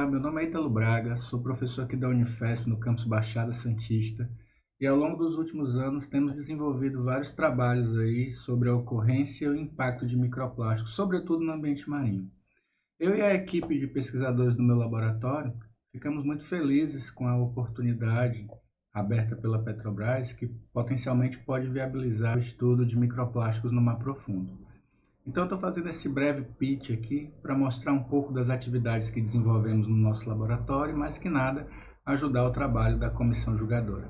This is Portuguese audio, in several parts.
meu nome é Ítalo Braga, sou professor aqui da Unifesp no campus Baixada Santista e ao longo dos últimos anos temos desenvolvido vários trabalhos aí sobre a ocorrência e o impacto de microplásticos, sobretudo no ambiente marinho. Eu e a equipe de pesquisadores do meu laboratório ficamos muito felizes com a oportunidade aberta pela Petrobras, que potencialmente pode viabilizar o estudo de microplásticos no mar profundo. Então, eu estou fazendo esse breve pitch aqui para mostrar um pouco das atividades que desenvolvemos no nosso laboratório e, mais que nada, ajudar o trabalho da comissão julgadora.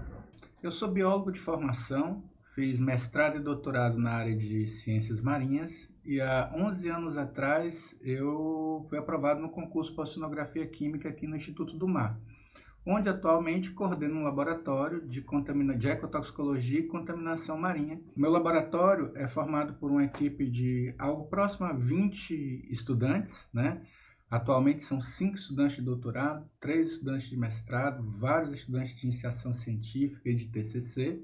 Eu sou biólogo de formação, fiz mestrado e doutorado na área de ciências marinhas e há 11 anos atrás eu fui aprovado no concurso para oceanografia química aqui no Instituto do Mar, onde atualmente coordeno um laboratório de ecotoxicologia e contaminação marinha. O meu laboratório é formado por uma equipe de algo próximo a 20 estudantes, né? Atualmente são 5 estudantes de doutorado, 3 estudantes de mestrado, vários estudantes de iniciação científica e de TCC,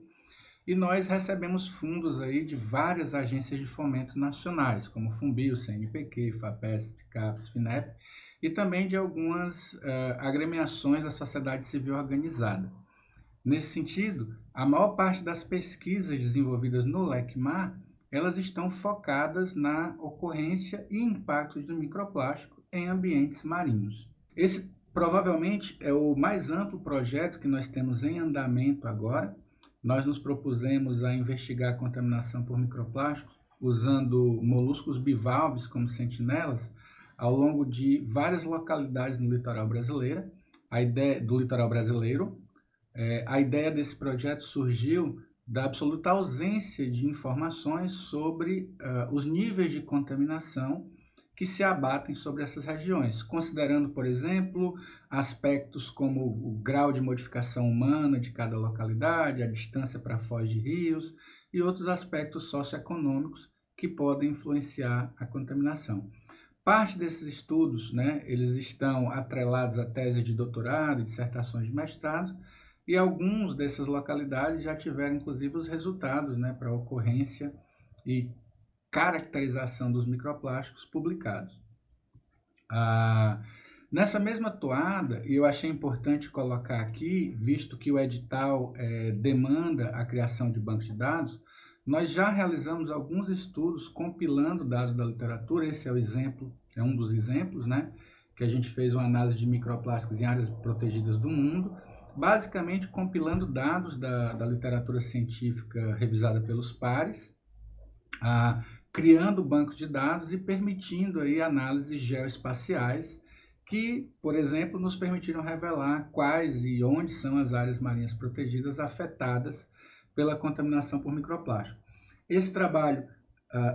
e nós recebemos fundos aí de várias agências de fomento nacionais, como Funbio, CNPq, FAPESP, CAPES, FINEP, e também de algumas agremiações da sociedade civil organizada. Nesse sentido, a maior parte das pesquisas desenvolvidas no LECMar, elas estão focadas na ocorrência e impactos do microplástico em ambientes marinhos. Esse provavelmente é o mais amplo projeto que nós temos em andamento agora. Nós nos propusemos a investigar a contaminação por microplásticos usando moluscos bivalves como sentinelas ao longo de várias localidades no litoral brasileiro. A ideia desse projeto surgiu da absoluta ausência de informações sobre os níveis de contaminação que se abatem sobre essas regiões, considerando, por exemplo, aspectos como o grau de modificação humana de cada localidade, a distância para foz de rios e outros aspectos socioeconômicos que podem influenciar a contaminação. Parte desses estudos, eles estão atrelados a teses de doutorado e dissertações de mestrado, e algumas dessas localidades já tiveram, inclusive, os resultados para a ocorrência e caracterização dos microplásticos publicados. Nessa mesma toada, e eu achei importante colocar aqui, visto que o edital demanda a criação de bancos de dados, nós já realizamos alguns estudos compilando dados da literatura. Esse é o exemplo, é um dos exemplos, que a gente fez uma análise de microplásticos em áreas protegidas do mundo, basicamente compilando dados da literatura científica revisada pelos pares, criando bancos de dados e permitindo aí análises geoespaciais que, por exemplo, nos permitiram revelar quais e onde são as áreas marinhas protegidas afetadas pela contaminação por microplástico. Esse trabalho,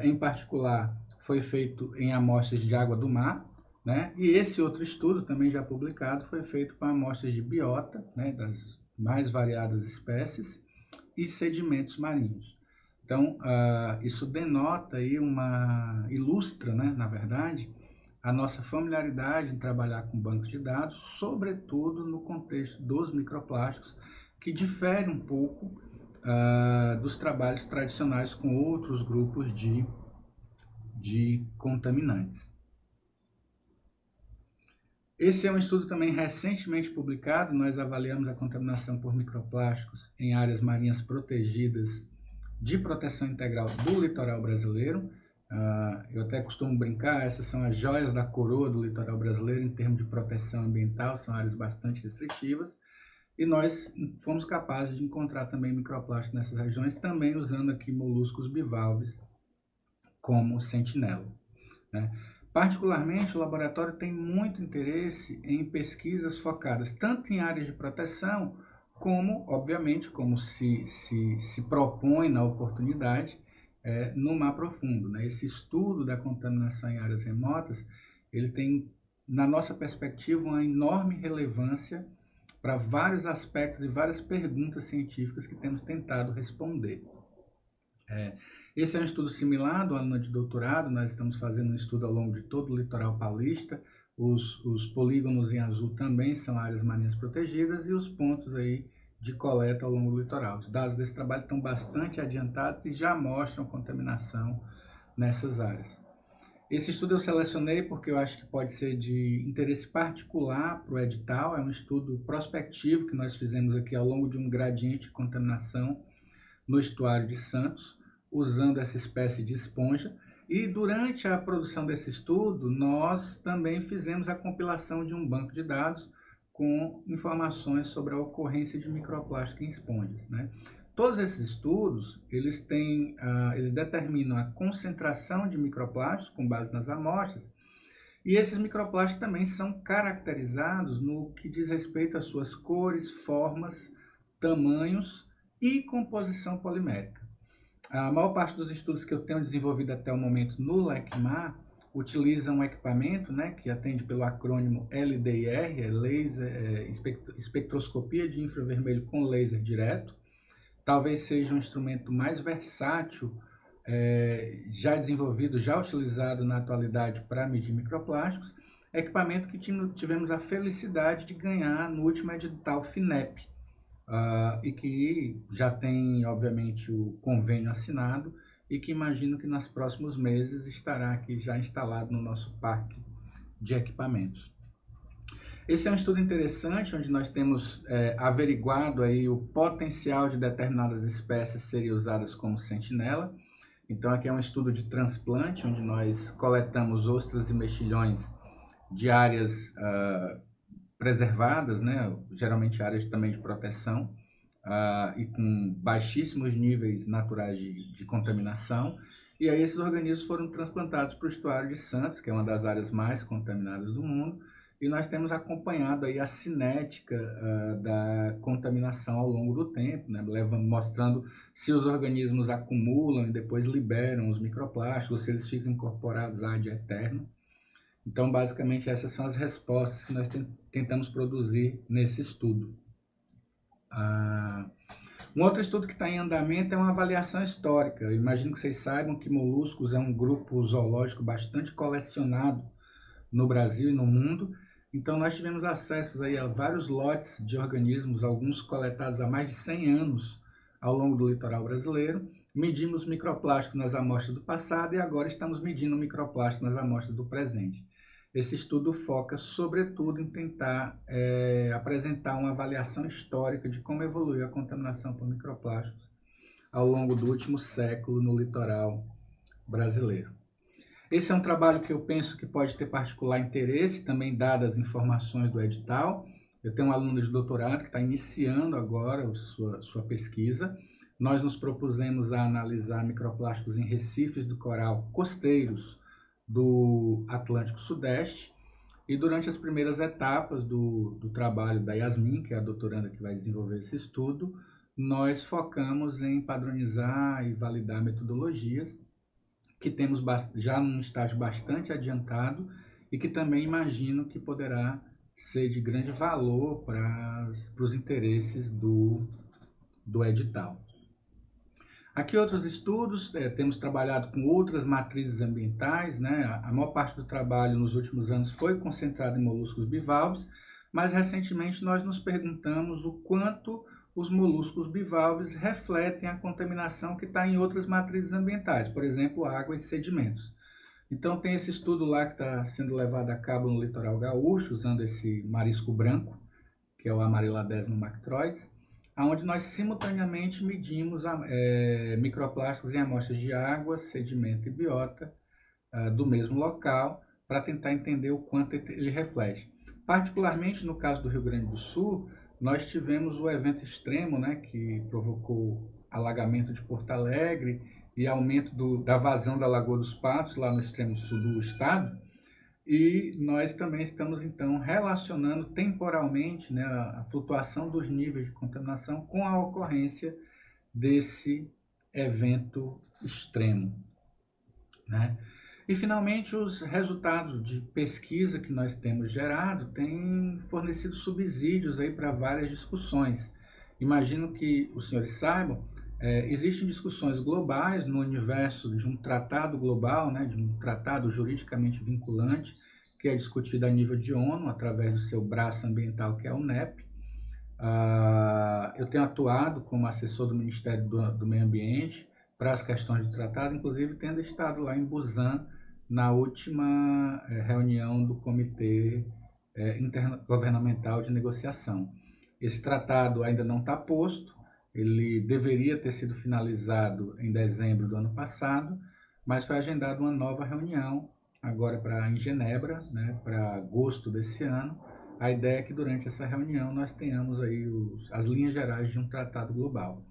em particular, foi feito em amostras de água do mar, e esse outro estudo, também já publicado, foi feito com amostras de biota, das mais variadas espécies, e sedimentos marinhos. Então, isso denota aí ilustra, na verdade, a nossa familiaridade em trabalhar com bancos de dados, sobretudo no contexto dos microplásticos, que difere um pouco dos trabalhos tradicionais com outros grupos de contaminantes. Esse é um estudo também recentemente publicado. Nós avaliamos a contaminação por microplásticos em áreas marinhas protegidas de proteção integral do litoral brasileiro. Eu até costumo brincar, essas são as joias da coroa do litoral brasileiro em termos de proteção ambiental, são áreas bastante restritivas, e nós fomos capazes de encontrar também microplástico nessas regiões, também usando aqui moluscos bivalves como sentinela. Particularmente, o laboratório tem muito interesse em pesquisas focadas tanto em áreas de proteção, como, obviamente, como se propõe na oportunidade, no mar profundo. Esse estudo da contaminação em áreas remotas, ele tem, na nossa perspectiva, uma enorme relevância para vários aspectos e várias perguntas científicas que temos tentado responder. Esse é um estudo similar do aluno de doutorado. Nós estamos fazendo um estudo ao longo de todo o litoral paulista. Os polígonos em azul também são áreas marinhas protegidas e os pontos aí de coleta ao longo do litoral. Os dados desse trabalho estão bastante adiantados e já mostram contaminação nessas áreas. Esse estudo eu selecionei porque eu acho que pode ser de interesse particular para o edital. É um estudo prospectivo que nós fizemos aqui ao longo de um gradiente de contaminação no estuário de Santos, usando essa espécie de esponja. E durante a produção desse estudo, nós também fizemos a compilação de um banco de dados com informações sobre a ocorrência de microplástico em esponjas, né? Todos esses estudos, eles determinam a concentração de microplásticos com base nas amostras, e esses microplásticos também são caracterizados no que diz respeito às suas cores, formas, tamanhos e composição polimérica. A maior parte dos estudos que eu tenho desenvolvido até o momento no LECMar utilizam um equipamento, né, que atende pelo acrônimo LDIR, espectroscopia de infravermelho com laser direto. Talvez seja um instrumento mais versátil, já desenvolvido, já utilizado na atualidade para medir microplásticos, equipamento que tivemos a felicidade de ganhar no último edital FINEP, e que já tem, obviamente, o convênio assinado e que imagino que nos próximos meses estará aqui já instalado no nosso parque de equipamentos. Esse é um estudo interessante, onde nós temos averiguado aí o potencial de determinadas espécies serem usadas como sentinela. Então, aqui é um estudo de transplante, onde nós coletamos ostras e mexilhões de áreas preservadas, né? Geralmente áreas também de proteção, e com baixíssimos níveis naturais de contaminação. E aí esses organismos foram transplantados para o estuário de Santos, que é uma das áreas mais contaminadas do mundo, e nós temos acompanhado aí a cinética da contaminação ao longo do tempo, né? Mostrando se os organismos acumulam e depois liberam os microplásticos, se eles ficam incorporados ad eterno. Então, basicamente, essas são as respostas que nós tentamos produzir nesse estudo. Um outro estudo que está em andamento é uma avaliação histórica. Eu imagino que vocês saibam que moluscos é um grupo zoológico bastante colecionado no Brasil e no mundo. Então, nós tivemos acesso aí a vários lotes de organismos, alguns coletados há mais de 100 anos ao longo do litoral brasileiro. Medimos microplástico nas amostras do passado e agora estamos medindo microplástico nas amostras do presente. Esse estudo foca, sobretudo, em tentar apresentar uma avaliação histórica de como evoluiu a contaminação por microplásticos ao longo do último século no litoral brasileiro. Esse é um trabalho que eu penso que pode ter particular interesse, também dadas as informações do edital. Eu tenho um aluno de doutorado que está iniciando agora sua pesquisa. Nós nos propusemos a analisar microplásticos em recifes do coral costeiros do Atlântico Sudeste, e durante as primeiras etapas do trabalho da Yasmin, que é a doutoranda que vai desenvolver esse estudo, nós focamos em padronizar e validar metodologias que temos já num estágio bastante adiantado e que também imagino que poderá ser de grande valor para os interesses do edital. Aqui outros estudos, temos trabalhado com outras matrizes ambientais, né? A maior parte do trabalho nos últimos anos foi concentrado em moluscos bivalves, mas recentemente nós nos perguntamos o quanto os moluscos bivalves refletem a contaminação que está em outras matrizes ambientais, por exemplo, água e sedimentos. Então tem esse estudo lá que está sendo levado a cabo no litoral gaúcho, usando esse marisco branco, que é o Amaryladesma mactroides, onde nós simultaneamente medimos microplásticos em amostras de água, sedimento e biota do mesmo local, para tentar entender o quanto ele reflete. Particularmente no caso do Rio Grande do Sul, nós tivemos o evento extremo, né, que provocou alagamento de Porto Alegre e aumento da vazão da Lagoa dos Patos, lá no extremo sul do estado. E nós também estamos, então, relacionando temporalmente, né, a flutuação dos níveis de contaminação com a ocorrência desse evento extremo, né? E, finalmente, os resultados de pesquisa que nós temos gerado têm fornecido subsídios aí para várias discussões. Imagino que os senhores saibam, existem discussões globais no universo de um tratado global, né, de um tratado juridicamente vinculante, que é discutido a nível de ONU, através do seu braço ambiental, que é o NEP. Eu tenho atuado como assessor do Ministério do Meio Ambiente para as questões de tratado, inclusive tendo estado lá em Busan, na última reunião do Comitê Intergovernamental de Negociação. Esse tratado ainda não está posto, ele deveria ter sido finalizado em dezembro do ano passado, mas foi agendada uma nova reunião agora em Genebra, né, para agosto desse ano. A ideia é que durante essa reunião nós tenhamos aí as linhas gerais de um tratado global.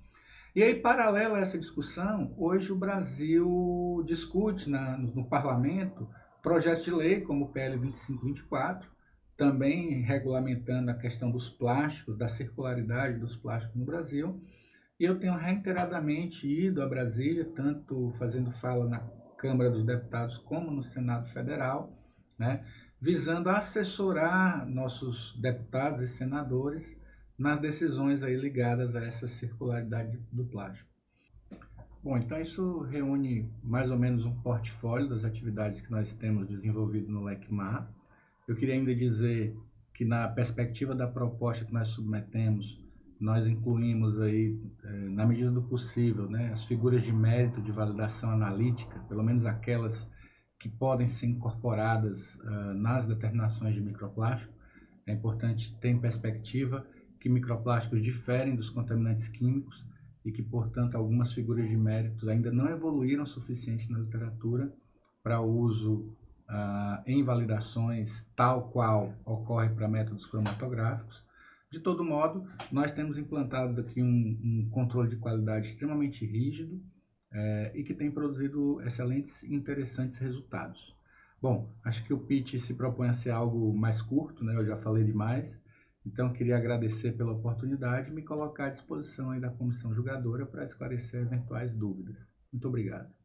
E aí, paralelo a essa discussão, hoje o Brasil discute no parlamento projetos de lei como o PL 2524, também regulamentando a questão dos plásticos, da circularidade dos plásticos no Brasil. E eu tenho reiteradamente ido a Brasília, tanto fazendo fala na Câmara dos Deputados como no Senado Federal, né, visando assessorar nossos deputados e senadores nas decisões aí ligadas a essa circularidade do plástico. Bom, então isso reúne mais ou menos um portfólio das atividades que nós temos desenvolvido no LECMAR. Eu queria ainda dizer que na perspectiva da proposta que nós submetemos, nós incluímos aí, na medida do possível, né, as figuras de mérito de validação analítica, pelo menos aquelas que podem ser incorporadas nas determinações de microplástico. É importante ter em perspectiva que microplásticos diferem dos contaminantes químicos e que, portanto, algumas figuras de mérito ainda não evoluíram o suficiente na literatura para uso em validações tal qual ocorre para métodos cromatográficos. De todo modo, nós temos implantado aqui um controle de qualidade extremamente rígido e que tem produzido excelentes e interessantes resultados. Bom, acho que o pitch se propõe a ser algo mais curto, né? Eu já falei demais. Então, queria agradecer pela oportunidade e me colocar à disposição aí da comissão julgadora para esclarecer eventuais dúvidas. Muito obrigado.